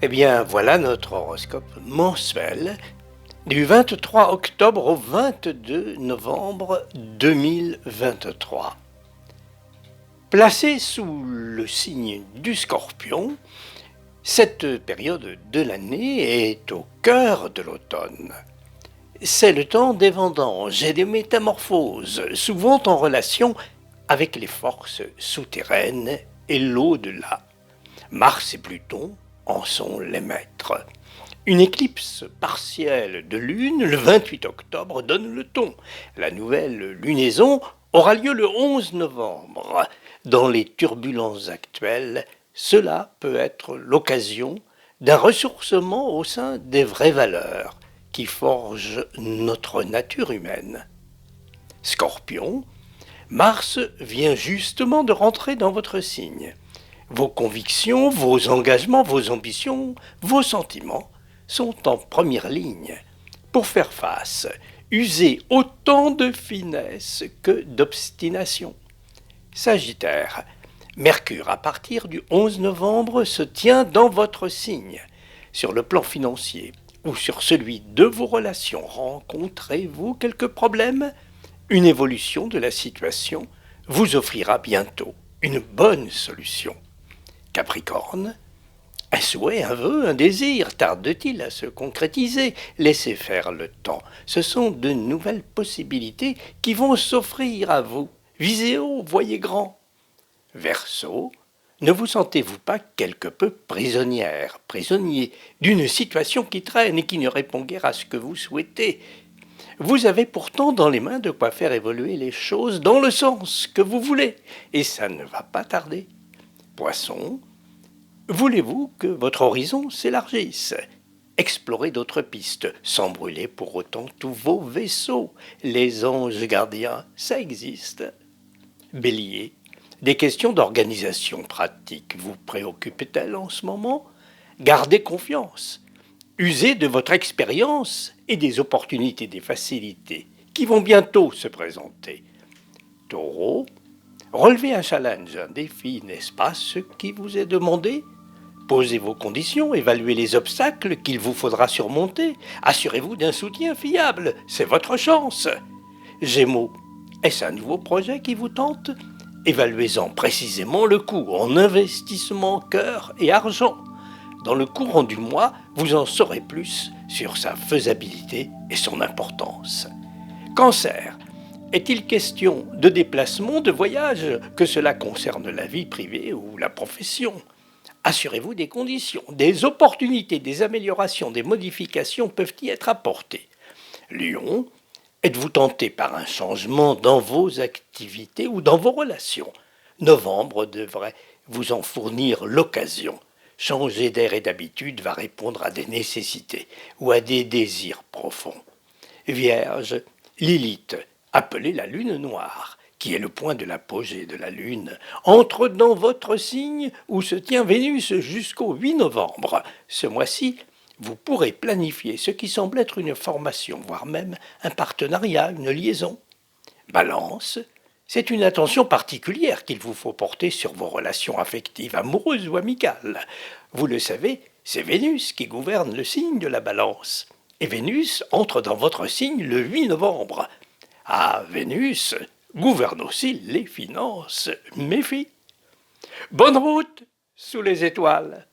Eh bien, voilà notre horoscope mensuel du 23 octobre au 22 novembre 2023. Placé sous le signe du Scorpion, cette période de l'année est au cœur de l'automne. C'est le temps des vendanges et des métamorphoses, souvent en relation avec les forces souterraines et l'au-delà. Mars et Pluton en sont les maîtres. Une éclipse partielle de lune le 28 octobre donne le ton. La nouvelle lunaison aura lieu le 11 novembre. Dans les turbulences actuelles, cela peut être l'occasion d'un ressourcement au sein des vraies valeurs qui forgent notre nature humaine. Scorpion, Mars vient justement de rentrer dans votre signe. Vos convictions, vos engagements, vos ambitions, vos sentiments sont en première ligne. Pour faire face, usez autant de finesse que d'obstination. Sagittaire, Mercure, à partir du 11 novembre, se tient dans votre signe. Sur le plan financier ou sur celui de vos relations, rencontrez-vous quelques problèmes ? Une évolution de la situation vous offrira bientôt une bonne solution. Capricorne, un souhait, un vœu, un désir tarde-t-il à se concrétiser? Laissez faire le temps. Ce sont de nouvelles possibilités qui vont s'offrir à vous. Visez haut, voyez grand. Verseau, ne vous sentez-vous pas quelque peu prisonnière, prisonnier d'une situation qui traîne et qui ne répond guère à ce que vous souhaitez? Vous avez pourtant dans les mains de quoi faire évoluer les choses dans le sens que vous voulez, et ça ne va pas tarder. Poisson, voulez-vous que votre horizon s'élargisse? Explorez d'autres pistes, sans brûler pour autant tous vos vaisseaux. Les anges gardiens, ça existe. Bélier, des questions d'organisation pratique vous préoccupent-elles en ce moment? Gardez confiance. Usez de votre expérience et des opportunités, des facilités qui vont bientôt se présenter. Taureau, relevez un challenge, un défi, n'est-ce pas ce qui vous est demandé? Posez vos conditions, évaluez les obstacles qu'il vous faudra surmonter. Assurez-vous d'un soutien fiable, c'est votre chance. Gémeaux, est-ce un nouveau projet qui vous tente? Évaluez-en précisément le coût en investissement, cœur et argent. Dans le courant du mois, vous en saurez plus sur sa faisabilité et son importance. Cancer, est-il question de déplacement, de voyage, que cela concerne la vie privée ou la profession? Assurez-vous des conditions, des opportunités, des améliorations, des modifications peuvent y être apportées. Lion, êtes-vous tenté par un changement dans vos activités ou dans vos relations? Novembre devrait vous en fournir l'occasion. Changer d'air et d'habitude va répondre à des nécessités ou à des désirs profonds. Vierge, Lilith, appelée la lune noire, qui est le point de l'apogée de la lune, entre dans votre signe où se tient Vénus jusqu'au 8 novembre. Ce mois-ci, vous pourrez planifier ce qui semble être une formation, voire même un partenariat, une liaison. Balance, c'est une attention particulière qu'il vous faut porter sur vos relations affectives, amoureuses ou amicales. Vous le savez, c'est Vénus qui gouverne le signe de la Balance. Et Vénus entre dans votre signe le 8 novembre. Ah, Vénus gouverne aussi les finances. Méfie. Bonne route sous les étoiles.